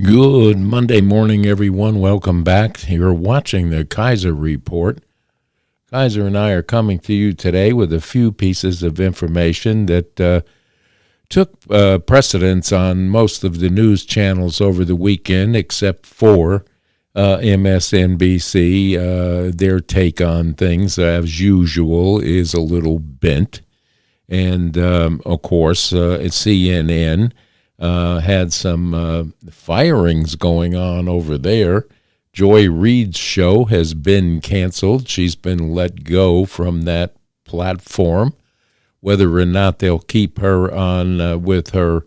Good Monday morning, everyone. Welcome back. You're watching the Kaiser Report. Kaiser and I are coming to you today with a few pieces of information that took precedence on most of the news channels over the weekend, except for MSNBC. Their take on things, as usual, is a little bent. And, of course, CNN had some firings going on over there. Joy Reid's show has been canceled. She's been let go from that platform. Whether or not they'll keep her on with her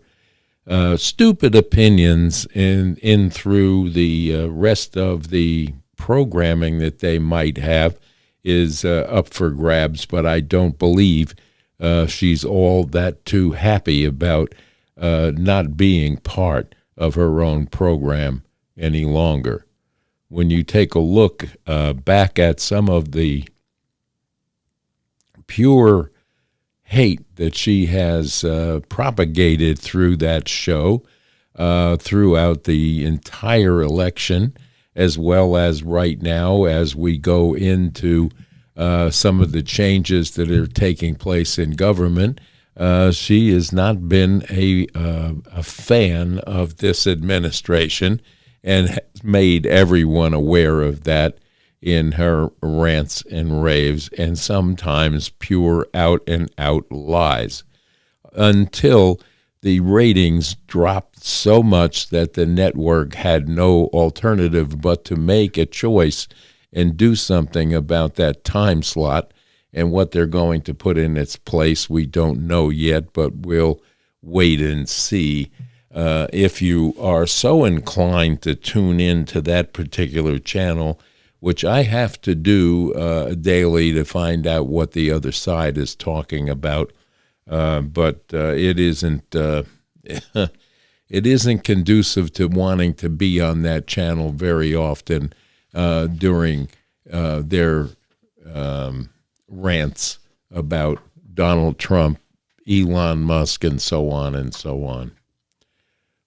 stupid opinions in through the rest of the programming that they might have is up for grabs, but I don't believe she's all that too happy about not being part of her own program any longer. When you take a look back at some of the pure hate that she has propagated through that show throughout the entire election, as well as right now as we go into some of the changes that are taking place in government, she has not been a fan of this administration and has made everyone aware of that in her rants and raves and sometimes pure out-and-out lies, until the ratings dropped so much that the network had no alternative but to make a choice and do something about that time slot. And what they're going to put in its place, we don't know yet, but we'll wait and see. If you are so inclined to tune in to that particular channel, which I have to do daily to find out what the other side is talking about, but it isn't conducive to wanting to be on that channel very often during their rants about Donald Trump, Elon Musk, and so on and so on.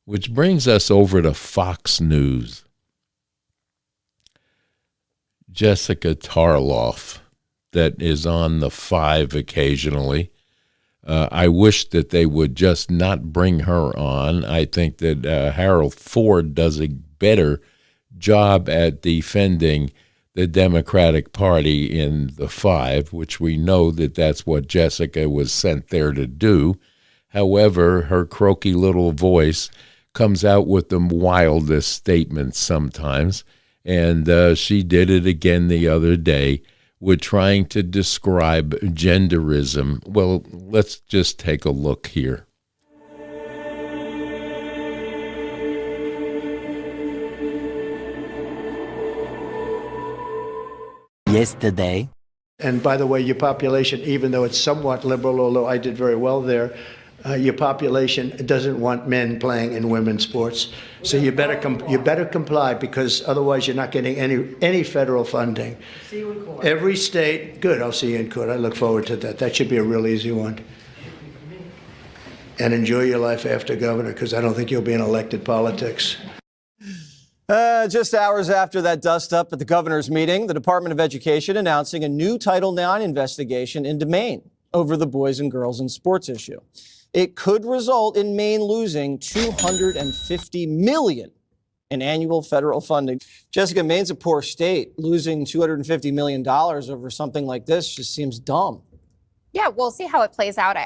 Which brings us over to Fox News. Jessica Tarloff, that is on the 5 occasionally. I wish that they would just not bring her on. I think that Harold Ford does a better job at defending the Democratic Party in the 5, which we know that that's what Jessica was sent there to do. However, her croaky little voice comes out with the wildest statements sometimes, and she did it again the other day with trying to describe genderism. Well, let's just take a look here. Yesterday. And by the way, your population, even though it's somewhat liberal, although I did very well there, your population doesn't want men playing in women's sports. So you better comply, because otherwise you're not getting any federal funding. See you in court. Every state, good, I'll see you in court. I look forward to that. That should be a real easy one. And enjoy your life after governor, because I don't think you'll be in elected politics. Just hours after that dust-up at the governor's meeting, the Department of Education announcing a new Title IX investigation into Maine over the boys and girls in sports issue. It could result in Maine losing $250 million in annual federal funding. Jessica, Maine's a poor state. Losing $250 million over something like this just seems dumb. Yeah, we'll see how it plays out.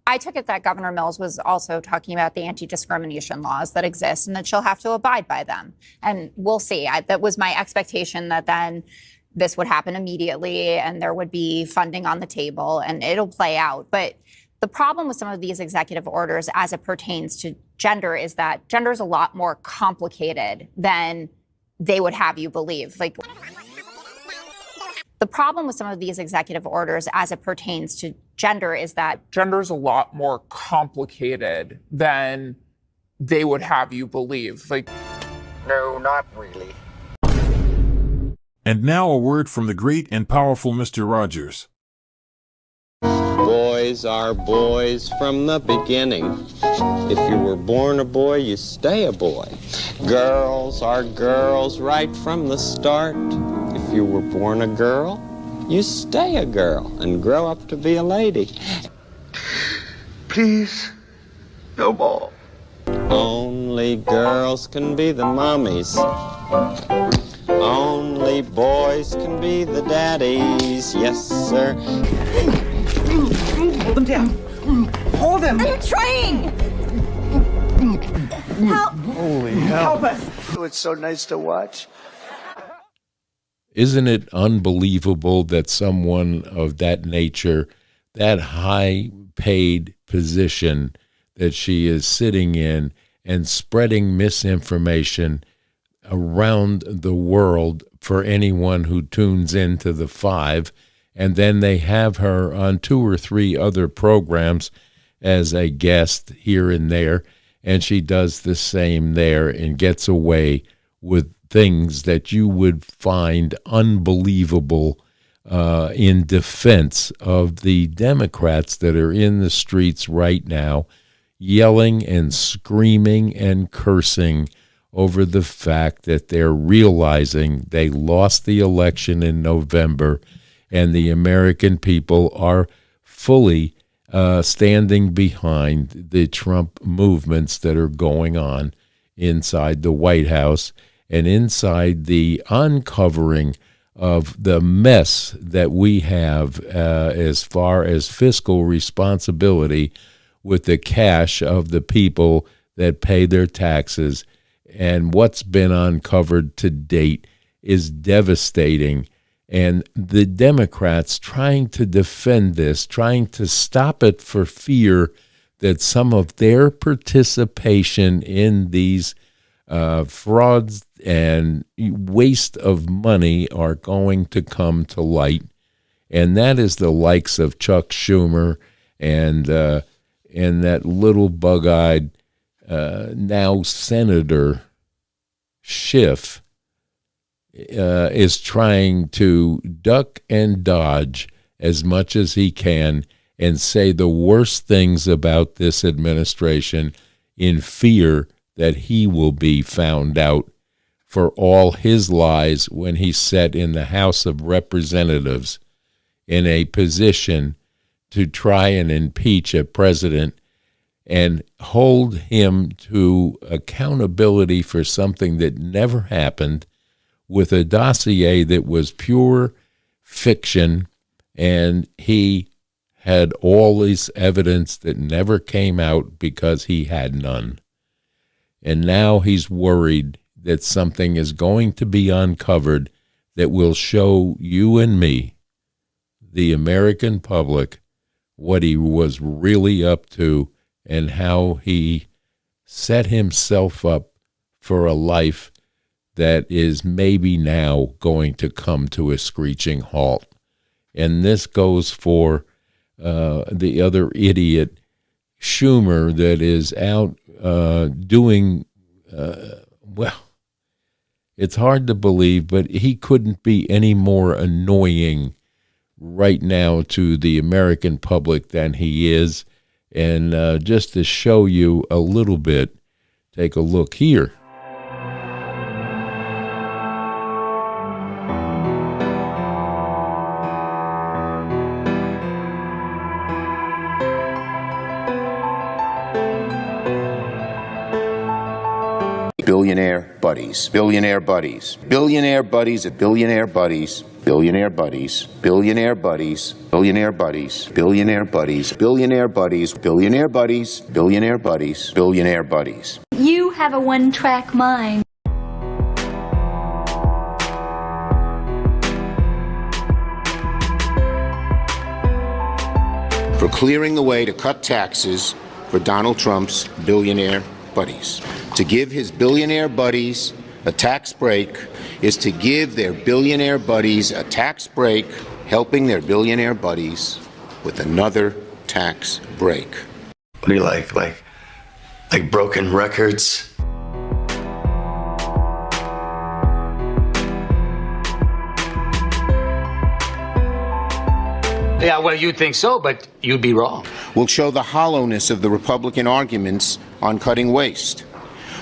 I took it that Governor Mills was also talking about the anti-discrimination laws that exist and that she'll have to abide by them. And we'll see. That was my expectation, that then this would happen immediately and there would be funding on the table and it'll play out. But the problem with some of these executive orders as it pertains to gender is that gender is a lot more complicated than they would have you believe. Like, the problem with some of these executive orders as it pertains to gender is that gender is a lot more complicated than they would have you believe. Like, no, not really. And now a word from the great and powerful Mr. Rogers. Boys are boys from the beginning. If you were born a boy, you stay a boy. Girls are girls right from the start. If you were born a girl, you stay a girl and grow up to be a lady. Please, no more. Only girls can be the mommies. Only boys can be the daddies. Yes, sir. Hold them down. Hold them. I'm trying. Help. Holy hell. Help us. It's so nice to watch. Isn't it unbelievable that someone of that nature, that high-paid position that she is sitting in and spreading misinformation around the world for anyone who tunes into the 5, and then they have her on 2 or 3 other programs as a guest here and there, and she does the same there and gets away with things that you would find unbelievable in defense of the Democrats that are in the streets right now, yelling and screaming and cursing over the fact that they're realizing they lost the election in November, and the American people are fully standing behind the Trump movements that are going on inside the White House and inside the uncovering of the mess that we have as far as fiscal responsibility with the cash of the people that pay their taxes. And what's been uncovered to date is devastating. And the Democrats trying to defend this, trying to stop it for fear that some of their participation in these frauds and waste of money are going to come to light. And that is the likes of Chuck Schumer and that little bug-eyed now Senator Schiff is trying to duck and dodge as much as he can and say the worst things about this administration in fear that he will be found out for all his lies when he sat in the House of Representatives in a position to try and impeach a president and hold him to accountability for something that never happened, with a dossier that was pure fiction, and he had all this evidence that never came out because he had none. And now he's worried that something is going to be uncovered that will show you and me, the American public, what he was really up to and how he set himself up for a life that is maybe now going to come to a screeching halt. And this goes for the other idiot, Schumer, that is out doing, well, it's hard to believe, but he couldn't be any more annoying right now to the American public than he is. And just to show you a little bit, take a look here. Billionaire buddies, billionaire buddies, billionaire buddies at billionaire buddies, billionaire buddies, billionaire buddies, billionaire buddies, billionaire buddies, billionaire buddies, billionaire buddies, billionaire buddies, billionaire buddies. You have a one-track mind. For clearing the way to cut taxes for Donald Trump's billionaire buddies. To give his billionaire buddies a tax break is to give their billionaire buddies a tax break, helping their billionaire buddies with another tax break. What do you like? Like broken records? Yeah, well, you'd think so, but you'd be wrong. We'll show the hollowness of the Republican arguments on cutting waste.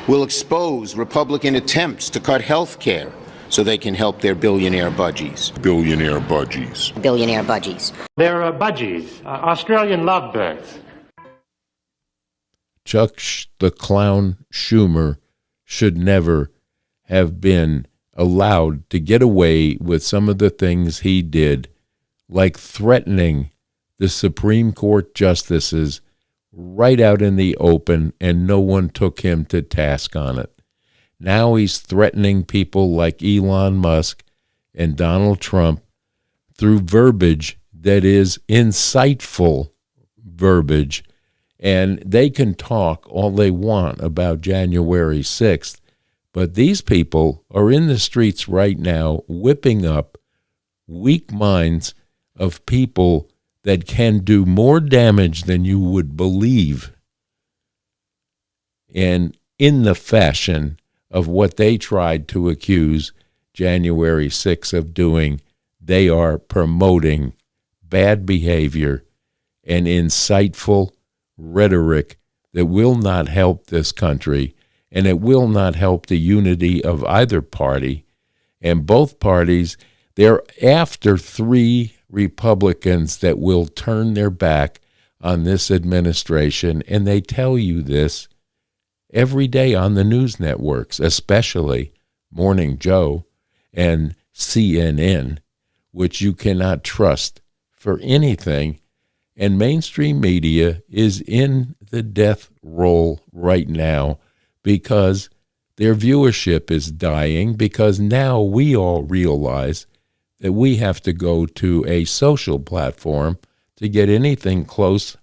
We'll expose Republican attempts to cut health care so they can help their billionaire budgies. Billionaire budgies. Billionaire budgies. They're budgies, Australian lovebirds. Chuck the Clown Schumer should never have been allowed to get away with some of the things he did, like threatening the Supreme Court justices right out in the open, and no one took him to task on it. Now he's threatening people like Elon Musk and Donald Trump through verbiage that is insightful verbiage, and they can talk all they want about January 6th, but these people are in the streets right now whipping up weak minds of people that can do more damage than you would believe, and in the fashion of what they tried to accuse January 6th of doing, they are promoting bad behavior and insightful rhetoric that will not help this country, and it will not help the unity of either party. And both parties, they're after three Republicans that will turn their back on this administration, and they tell you this every day on the news networks, especially Morning Joe and CNN, which you cannot trust for anything. And mainstream media is in the death roll right now because their viewership is dying, because now we all realize that we have to go to a social platform to get anything close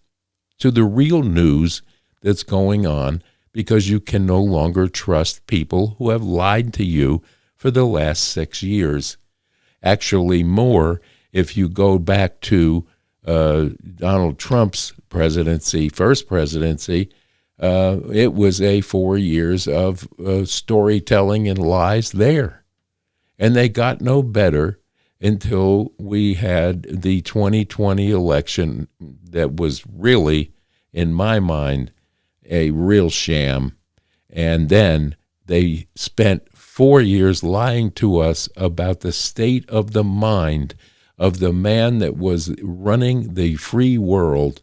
to the real news that's going on, because you can no longer trust people who have lied to you for the last 6 years. Actually, more if you go back to Donald Trump's presidency, first presidency, it was a 4 years of storytelling and lies there. And they got no better until we had the 2020 election that was really, in my mind, a real sham. And then they spent 4 years lying to us about the state of the mind of the man that was running the free world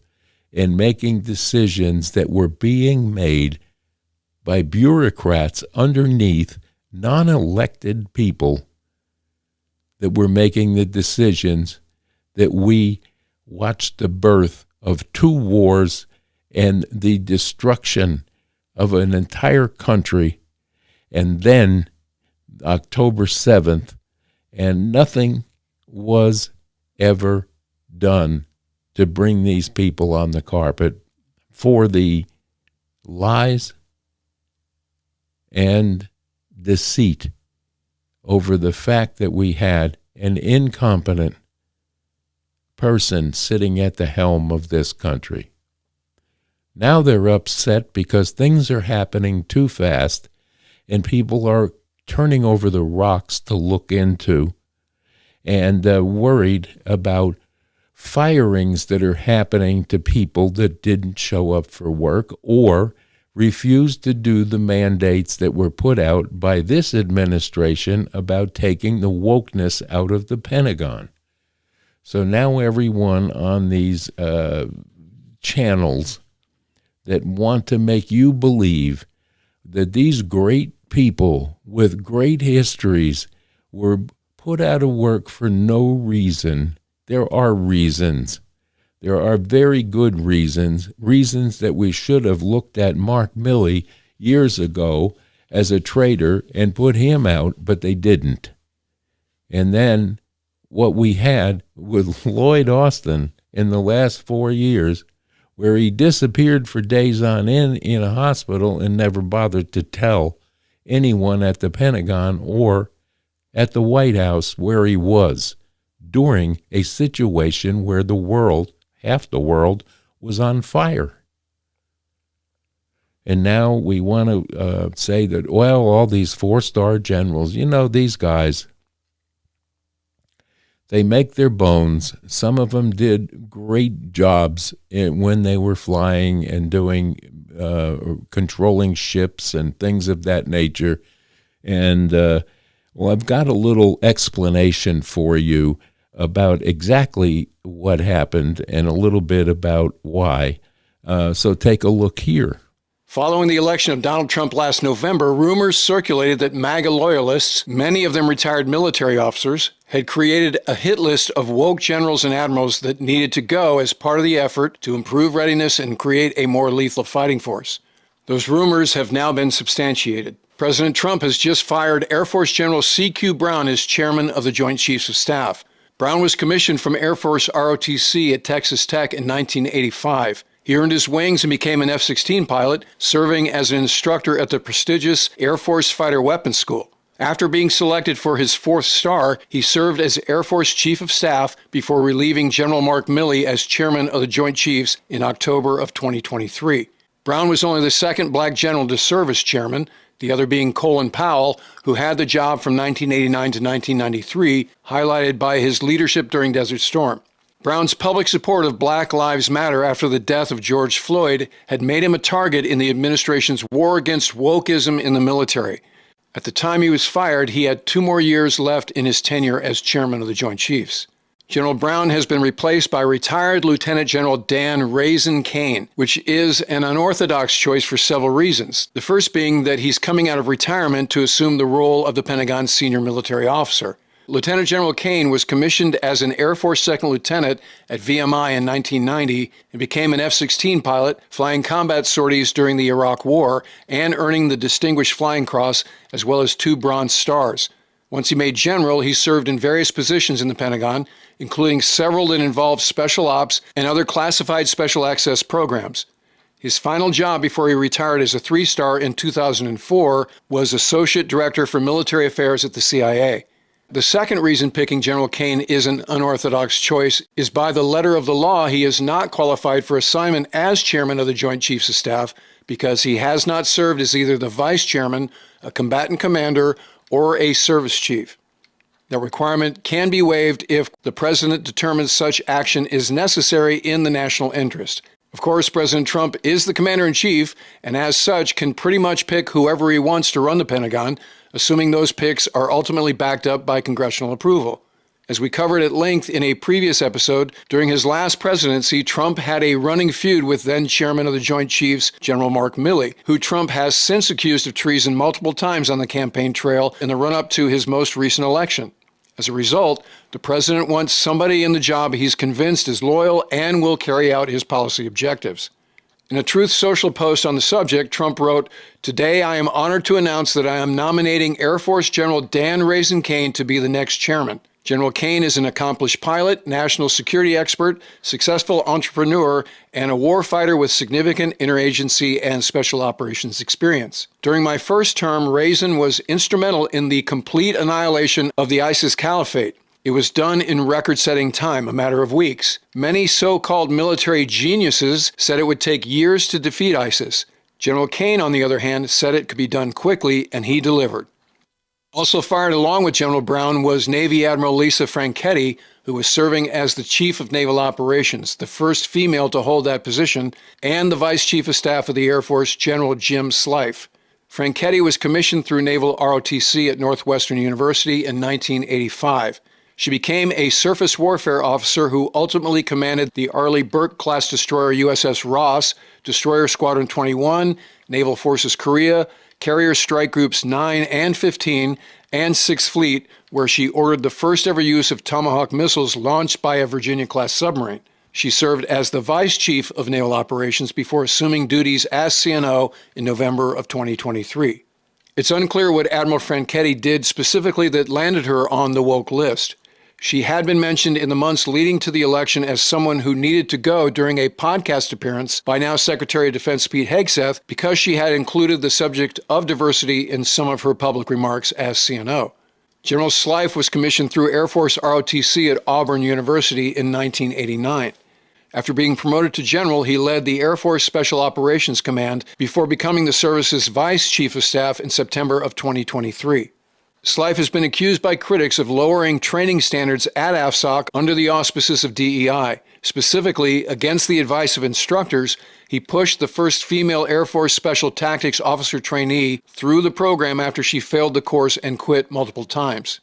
and making decisions that were being made by bureaucrats underneath non-elected people that were making the decisions that we watched the birth of 2 wars and the destruction of an entire country, and then October 7th, and nothing was ever done to bring these people on the carpet for the lies and deceit over the fact that we had an incompetent person sitting at the helm of this country. Now they're upset because things are happening too fast and people are turning over the rocks to look into, and worried about firings that are happening to people that didn't show up for work or refused to do the mandates that were put out by this administration about taking the wokeness out of the Pentagon. So now everyone on these channels that want to make you believe that these great people with great histories were put out of work for no reason. There are reasons. There are very good reasons that we should have looked at Mark Milley years ago as a traitor and put him out, but they didn't. And then what we had with Lloyd Austin in the last 4 years, where he disappeared for days on end in a hospital and never bothered to tell anyone at the Pentagon or at the White House where he was during a situation where the world, half the world, was on fire. And now we want to say that, well, all these 4-star generals, these guys, They make their bones. Some of them did great jobs when they were flying and doing controlling ships and things of that nature. And, well, I've got a little explanation for you about exactly what happened and a little bit about why. So take a look here. Following the election of Donald Trump last November, rumors circulated that MAGA loyalists, many of them retired military officers, had created a hit list of woke generals and admirals that needed to go as part of the effort to improve readiness and create a more lethal fighting force. Those rumors have now been substantiated. President Trump has just fired Air Force General C.Q. Brown as chairman of the Joint Chiefs of Staff. Brown was commissioned from Air Force ROTC at Texas Tech in 1985. He earned his wings and became an F-16 pilot, serving as an instructor at the prestigious Air Force Fighter Weapons School. After being selected for his 4th star, he served as Air Force Chief of Staff before relieving General Mark Milley as chairman of the Joint Chiefs in October of 2023. Brown was only the second black general to serve as chairman, the other being Colin Powell, who had the job from 1989 to 1993, highlighted by his leadership during Desert Storm. Brown's public support of Black Lives Matter after the death of George Floyd had made him a target in the administration's war against wokeism in the military. At the time he was fired, he had 2 more years left in his tenure as chairman of the Joint Chiefs. General Brown has been replaced by retired Lieutenant General Dan Raisin Kane, which is an unorthodox choice for several reasons. The first being that he's coming out of retirement to assume the role of the Pentagon's senior military officer. Lieutenant General Kane was commissioned as an Air Force Second Lieutenant at VMI in 1990 and became an F-16 pilot, flying combat sorties during the Iraq War and earning the Distinguished Flying Cross as well as 2 Bronze Stars. Once he made general, he served in various positions in the Pentagon, including several that involved special ops and other classified special access programs. His final job before he retired as a 3-star in 2004 was Associate Director for Military Affairs at the CIA. The second reason picking General Kane is an unorthodox choice is by the letter of the law, he is not qualified for assignment as chairman of the Joint Chiefs of Staff because he has not served as either the vice chairman, a combatant commander, or a service chief. The requirement can be waived if the president determines such action is necessary in the national interest. Of course, President Trump is the commander-in-chief and as such can pretty much pick whoever he wants to run the Pentagon, assuming those picks are ultimately backed up by congressional approval. As we covered at length in a previous episode, during his last presidency, Trump had a running feud with then-chairman of the Joint Chiefs, General Mark Milley, who Trump has since accused of treason multiple times on the campaign trail in the run-up to his most recent election. As a result, the president wants somebody in the job he's convinced is loyal and will carry out his policy objectives. In a Truth Social post on the subject, Trump wrote, "Today I am honored to announce that I am nominating Air Force General Dan Raisin Kane to be the next chairman. General Kane is an accomplished pilot, national security expert, successful entrepreneur, and a warfighter with significant interagency and special operations experience. During my first term, Raisin was instrumental in the complete annihilation of the ISIS caliphate. It was done in record-setting time, a matter of weeks. Many so-called military geniuses said it would take years to defeat ISIS. General Kane, on the other hand, said it could be done quickly, and he delivered." Also fired along with General Brown was Navy Admiral Lisa Franchetti, who was serving as the Chief of Naval Operations, the first female to hold that position, and the Vice Chief of Staff of the Air Force, General Jim Slife. Franchetti was commissioned through Naval ROTC at Northwestern University in 1985. She became a surface warfare officer who ultimately commanded the Arleigh Burke-class destroyer USS Ross, Destroyer Squadron 21, Naval Forces Korea, Carrier Strike Groups 9 and 15, and 6th Fleet, where she ordered the first ever use of Tomahawk missiles launched by a Virginia-class submarine. She served as the Vice Chief of Naval Operations before assuming duties as CNO in November of 2023. It's unclear what Admiral Franchetti did specifically that landed her on the woke list. She had been mentioned in the months leading to the election as someone who needed to go during a podcast appearance by now Secretary of Defense Pete Hegseth because she had included the subject of diversity in some of her public remarks as CNO. General Slife was commissioned through Air Force ROTC at Auburn University in 1989. After being promoted to general, he led the Air Force Special Operations Command before becoming the service's Vice Chief of Staff in September of 2023. Slife has been accused by critics of lowering training standards at AFSOC under the auspices of DEI. Specifically, against the advice of instructors, he pushed the first female Air Force Special Tactics officer trainee through the program after she failed the course and quit multiple times.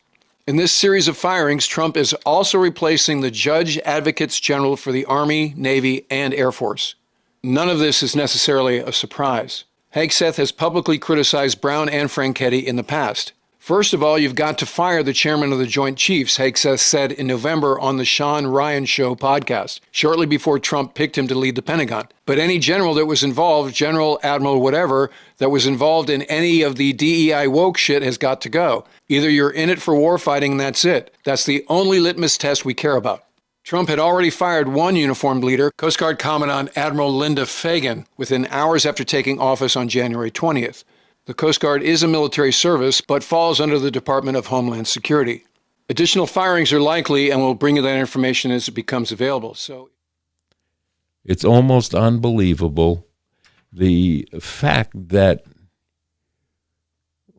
In this series of firings, Trump is also replacing the Judge Advocates General for the Army, Navy, and Air Force. None of this is necessarily a surprise. Hegseth has publicly criticized Brown and Franchetti in the past. First of all, you've got to fire the chairman of the Joint Chiefs, Hegseth said in November on the Sean Ryan Show podcast, shortly before Trump picked him to lead the Pentagon. But any general that was involved, general, admiral, whatever, that was involved in any of the DEI woke shit has got to go. Either you're in it for war fighting and that's it. That's the only litmus test we care about. Trump had already fired one uniformed leader, Coast Guard Commandant Admiral Linda Fagan, within hours after taking office on January 20th. The Coast Guard is a military service, but falls under the Department of Homeland Security. Additional firings are likely, and we'll bring you that information as it becomes available. So, it's almost unbelievable, the fact that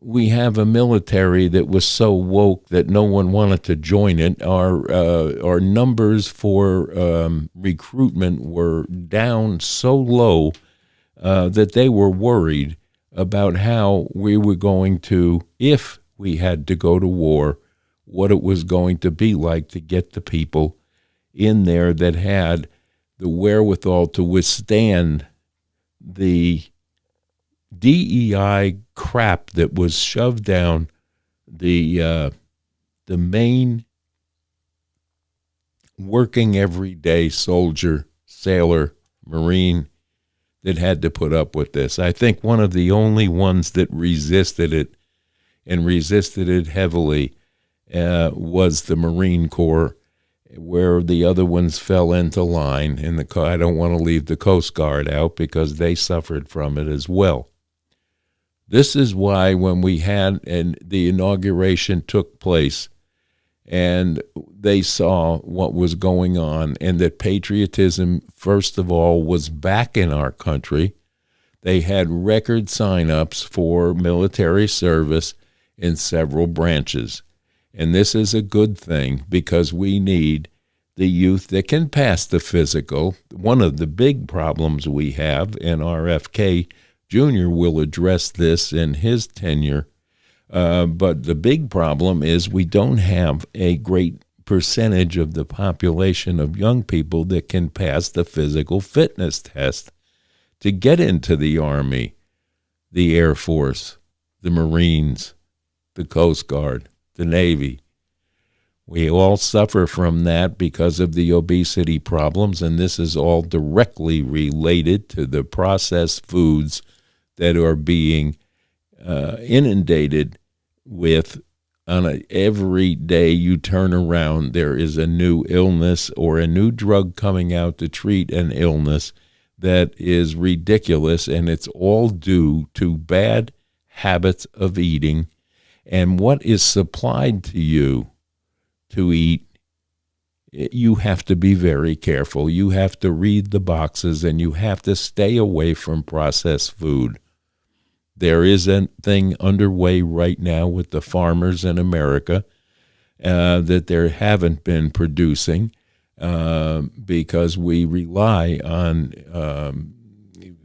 we have a military that was so woke that no one wanted to join it. Our numbers for recruitment were down so low that they were worried about how we were going to, if we had to go to war, what it was going to be like to get the people in there that had the wherewithal to withstand the DEI crap that was shoved down the main working everyday soldier, sailor, Marine that had to put up with this. I think one of the only ones that resisted it, and resisted it heavily, was the Marine Corps, where the other ones fell into line. And I don't want to leave the Coast Guard out because they suffered from it as well. This is why when we had, and the inauguration took place, and they saw what was going on, and that patriotism, first of all, was back in our country. They had record sign-ups for military service in several branches. And this is a good thing because we need the youth that can pass the physical. One of the big problems we have, and RFK Jr. will address this in his tenure, but the big problem is we don't have a great percentage of the population of young people that can pass the physical fitness test to get into the Army, the Air Force, the Marines, the Coast Guard, the Navy. We all suffer from that because of the obesity problems, and this is all directly related to the processed foods that are being inundated with. Every day you turn around, there is a new illness or a new drug coming out to treat an illness that is ridiculous, and it's all due to bad habits of eating. And what is supplied to you to eat, you have to be very careful. You have to read the boxes, and you have to stay away from processed food. There is a thing underway right now with the farmers in America that they haven't been producing because we rely on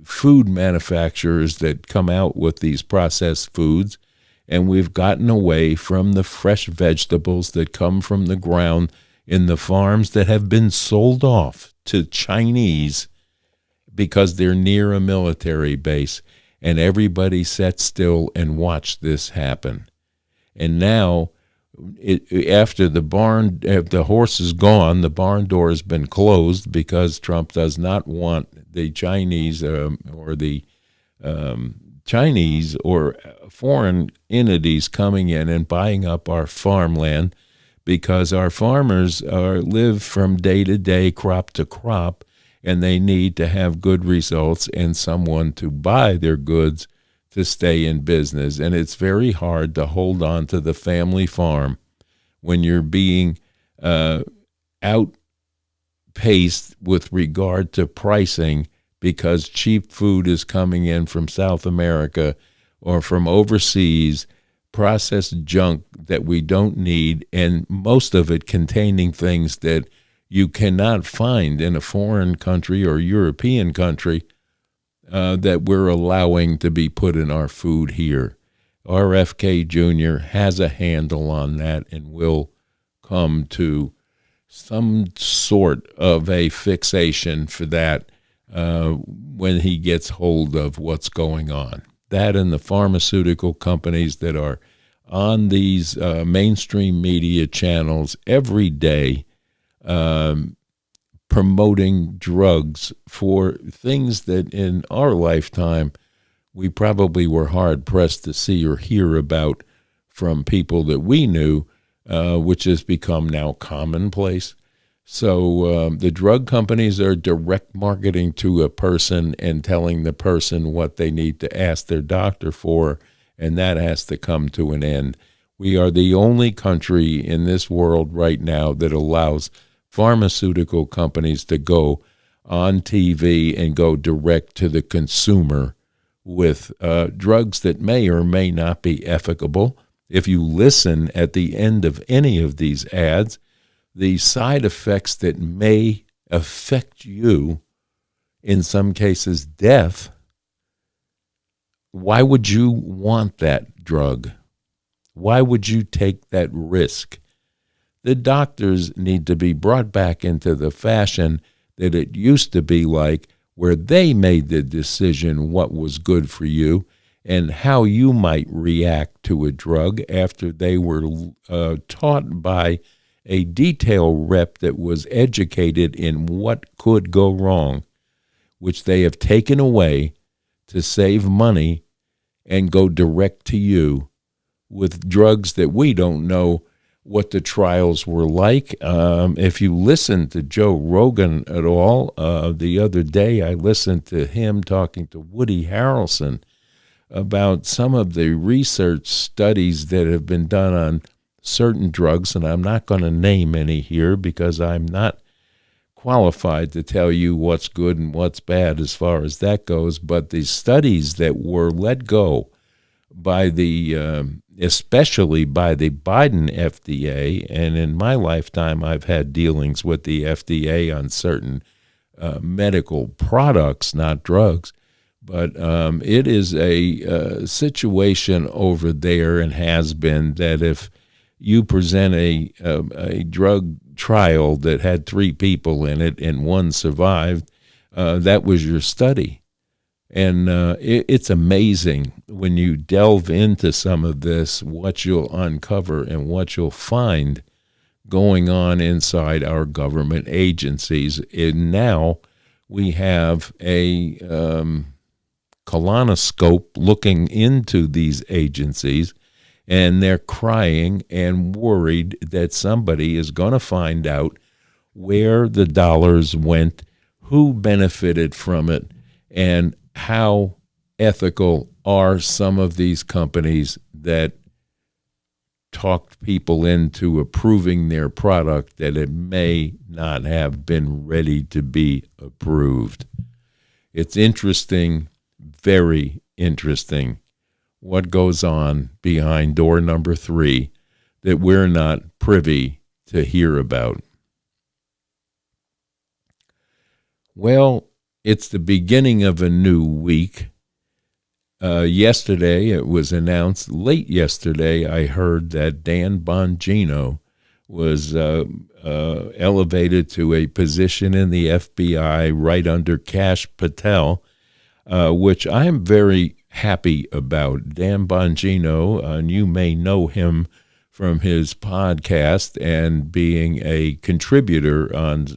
food manufacturers that come out with these processed foods, and we've gotten away from the fresh vegetables that come from the ground in the farms that have been sold off to Chinese because they're near a military base. And everybody sat still and watched this happen. And now, after the horse is gone, the barn door has been closed because Trump does not want the Chinese or the Chinese or foreign entities coming in and buying up our farmland, because our farmers live from day to day, crop to crop, and they need to have good results and someone to buy their goods to stay in business. And it's very hard to hold on to the family farm when you're being outpaced with regard to pricing because cheap food is coming in from South America or from overseas processed junk that we don't need, and most of it containing things that you cannot find in a foreign country or European country that we're allowing to be put in our food here. RFK Jr. has a handle on that and will come to some sort of a fixation for that when he gets hold of what's going on. That and the pharmaceutical companies that are on these mainstream media channels every day promoting drugs for things that in our lifetime we probably were hard-pressed to see or hear about from people that we knew, which has become now commonplace. So the drug companies are direct marketing to a person and telling the person what they need to ask their doctor for, and that has to come to an end. We are the only country in this world right now that allows pharmaceutical companies to go on TV and go direct to the consumer with drugs that may or may not be efficacious. If you listen at the end of any of these ads, the side effects that may affect you, in some cases death, why would you want that drug? Why would you take that risk? The doctors need to be brought back into the fashion that it used to be like, where they made the decision what was good for you and how you might react to a drug after they were taught by a detail rep that was educated in what could go wrong, which they have taken away to save money and go direct to you with drugs that we don't know what the trials were like. If you listen to Joe Rogan at all, the other day I listened to him talking to Woody Harrelson about some of the research studies that have been done on certain drugs, and I'm not going to name any here because I'm not qualified to tell you what's good and what's bad as far as that goes, but the studies that were let go by the especially by the Biden FDA, and in my lifetime I've had dealings with the FDA on certain medical products, not drugs, but it is a situation over there and has been that if you present a drug trial that had 3 people in it and 1 survived, that was your study. And it's amazing when you delve into some of this, what you'll uncover and what you'll find going on inside our government agencies. And now we have a colonoscope looking into these agencies, and they're crying and worried that somebody is going to find out where the dollars went, who benefited from it, and how ethical are some of these companies that talked people into approving their product that it may not have been ready to be approved. It's interesting, very interesting, what goes on behind door number 3 that we're not privy to hear about. Well, it's the beginning of a new week. Yesterday, it was announced, late yesterday, I heard that Dan Bongino was elevated to a position in the FBI right under Kash Patel, which I'm very happy about. Dan Bongino, and you may know him from his podcast and being a contributor on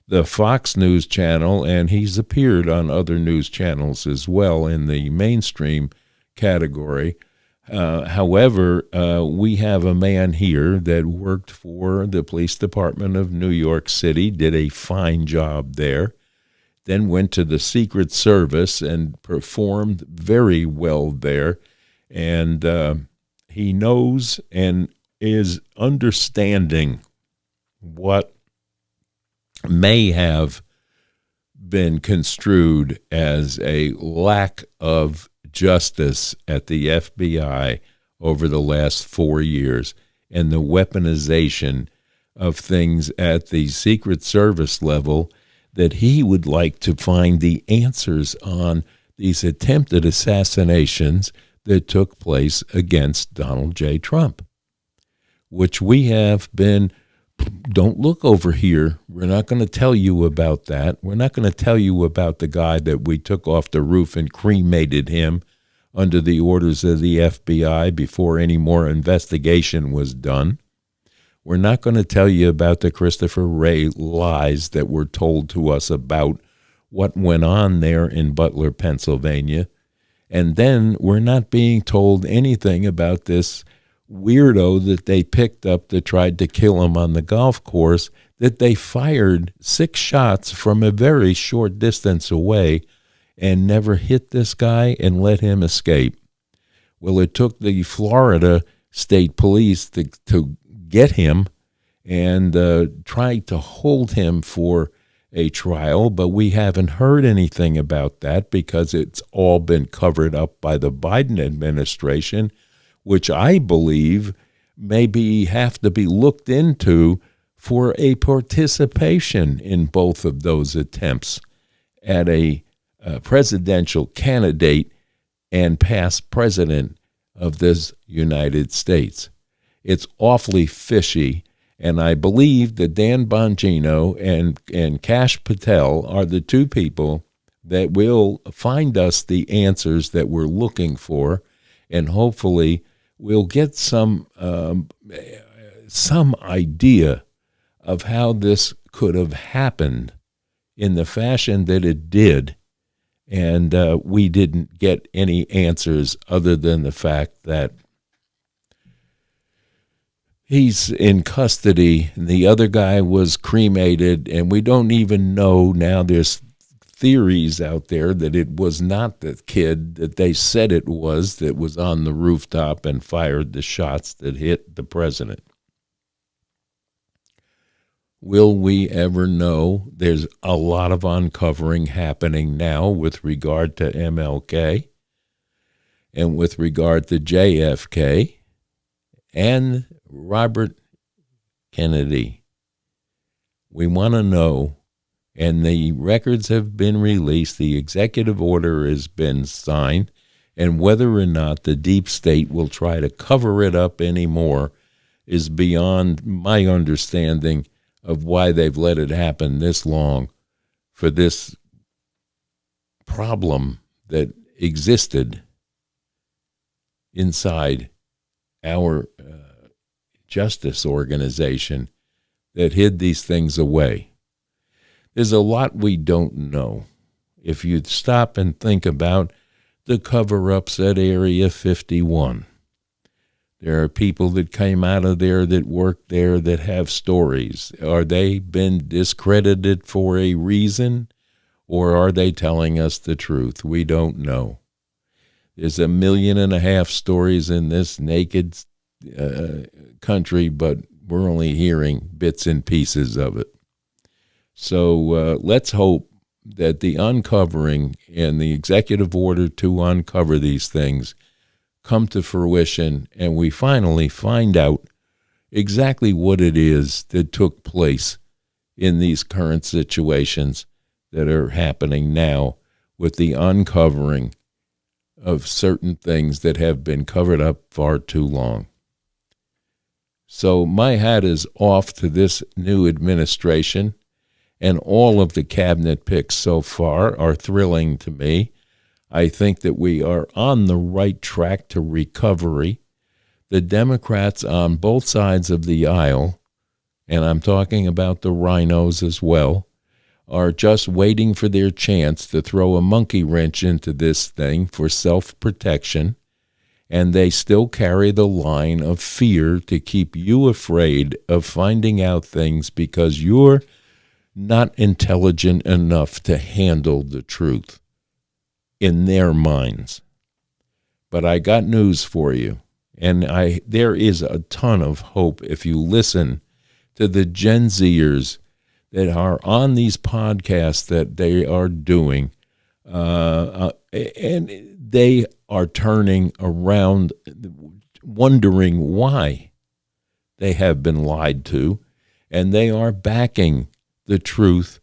the Fox News channel, and he's appeared on other news channels as well in the mainstream category. However, we have a man here that worked for the police department of New York City, did a fine job there, then went to the Secret Service and performed very well there. And he knows and is understanding what may have been construed as a lack of justice at the FBI over the last 4 years and the weaponization of things at the Secret Service level, that he would like to find the answers on these attempted assassinations that took place against Donald J. Trump, which we have been, don't look over here. We're not going to tell you about that. We're not going to tell you about the guy that we took off the roof and cremated him under the orders of the FBI before any more investigation was done. We're not going to tell you about the Christopher Wray lies that were told to us about what went on there in Butler, Pennsylvania. And then we're not being told anything about this weirdo that they picked up that tried to kill him on the golf course, that they fired 6 shots from a very short distance away and never hit this guy and let him escape. Well, it took the Florida State Police to get him and try to hold him for a trial, but we haven't heard anything about that because it's all been covered up by the Biden administration, which I believe maybe have to be looked into for a participation in both of those attempts at a presidential candidate and past president of this United States. It's awfully fishy, and I believe that Dan Bongino and Kash Patel are the two people that will find us the answers that we're looking for, and hopefully we'll get some idea of how this could have happened in the fashion that it did. And we didn't get any answers other than the fact that he's in custody and the other guy was cremated, and we don't even know now. There's theories out there that it was not the kid that they said it was that was on the rooftop and fired the shots that hit the president. Will we ever know? There's a lot of uncovering happening now with regard to MLK and with regard to JFK and Robert Kennedy. We want to know, and the records have been released, the executive order has been signed, and whether or not the deep state will try to cover it up anymore is beyond my understanding of why they've let it happen this long for this problem that existed inside our justice organization that hid these things away. There's a lot we don't know. If you stop and think about the cover-ups at Area 51, there are people that came out of there that worked there that have stories. Are they been discredited for a reason, or are they telling us the truth? We don't know. There's 1.5 million stories in this naked country, but we're only hearing bits and pieces of it. So let's hope that the uncovering and the executive order to uncover these things come to fruition, and we finally find out exactly what it is that took place in these current situations that are happening now with the uncovering of certain things that have been covered up far too long. So my hat is off to this new administration, and all of the cabinet picks so far are thrilling to me. I think that we are on the right track to recovery. The Democrats on both sides of the aisle, and I'm talking about the rhinos as well, are just waiting for their chance to throw a monkey wrench into this thing for self-protection, and they still carry the line of fear to keep you afraid of finding out things because you're not intelligent enough to handle the truth in their minds. But I got news for you, and there is a ton of hope if you listen to the Gen Zers that are on these podcasts that they are doing, and they are turning around, wondering why they have been lied to, and they are backing the truth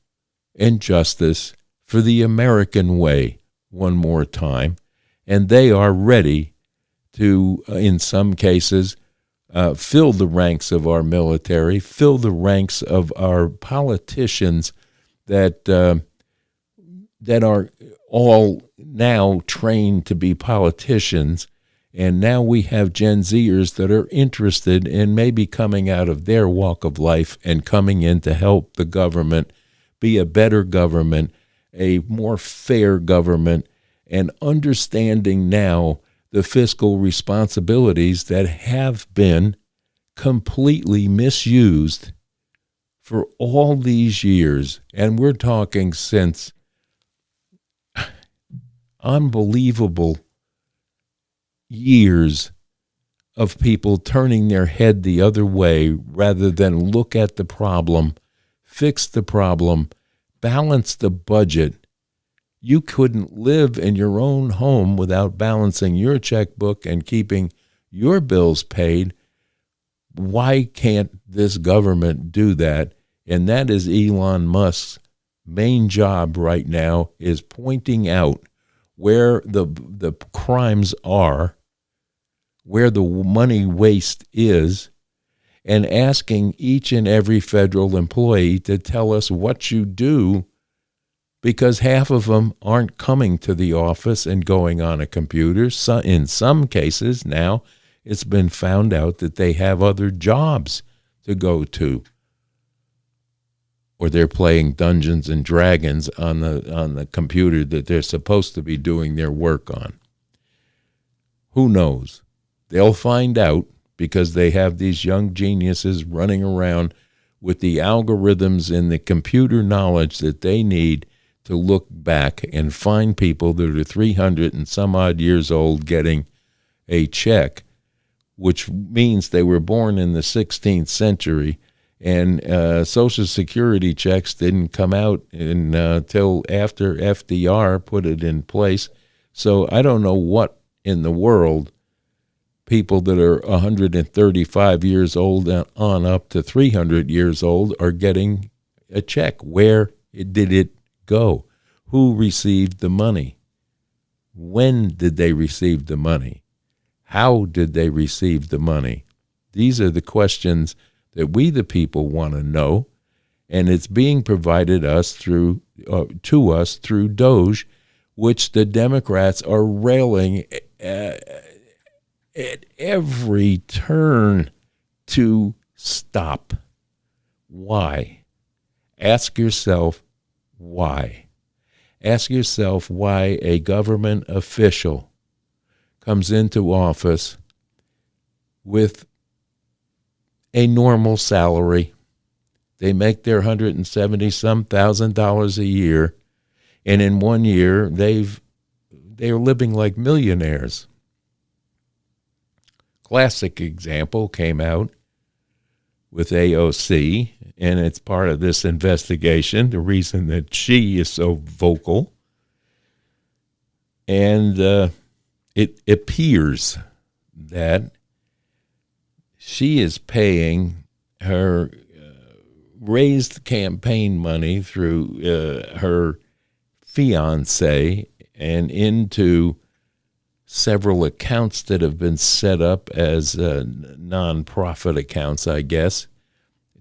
and justice for the American way one more time, and they are ready to, in some cases, fill the ranks of our military, fill the ranks of our politicians that are all now trained to be politicians. And now we have Gen Zers that are interested in maybe coming out of their walk of life and coming in to help the government be a better government, a more fair government, and understanding now the fiscal responsibilities that have been completely misused for all these years. And we're talking since unbelievable years of people turning their head the other way rather than look at the problem, fix the problem, balance the budget. You couldn't live in your own home without balancing your checkbook and keeping your bills paid. Why can't this government do that? And that is Elon Musk's main job right now, is pointing out where the crimes are, where the money waste is, and asking each and every federal employee to tell us what you do, because half of them aren't coming to the office and going on a computer. So in some cases now, it's been found out that they have other jobs to go to, or they're playing Dungeons and Dragons on the computer that they're supposed to be doing their work on. Who knows? They'll find out, because they have these young geniuses running around with the algorithms and the computer knowledge that they need to look back and find people that are 300 and some odd years old getting a check, which means they were born in the 16th century, and Social Security checks didn't come out until after FDR put it in place. So I don't know what in the world people that are 135 years old on up to 300 years old are getting a check. Where did it go? Who received the money? When did they receive the money? How did they receive the money? These are the questions that we the people want to know, and it's being provided to us through Doge, which the Democrats are railing at every turn to stop. Why? Ask yourself why. Ask yourself why a government official comes into office with a normal salary. They make their $170,000 a year, and in 1 year they're living like millionaires. Classic example came out with AOC, and it's part of this investigation, the reason that she is so vocal. And it appears that she is paying her raised campaign money through her fiancé and into several accounts that have been set up as nonprofit accounts, I guess,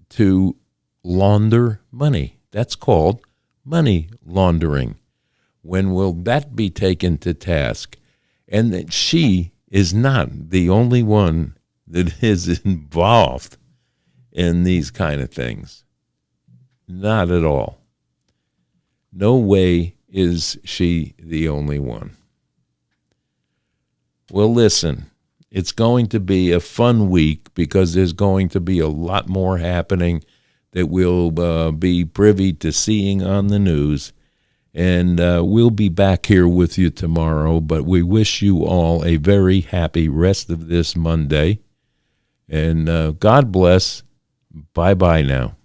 to launder money. That's called money laundering. When will that be taken to task? And that she is not the only one that is involved in these kind of things. Not at all. No way is she the only one. Well, listen, it's going to be a fun week because there's going to be a lot more happening that we'll be privy to seeing on the news. And we'll be back here with you tomorrow, but we wish you all a very happy rest of this Monday. And God bless. Bye-bye now.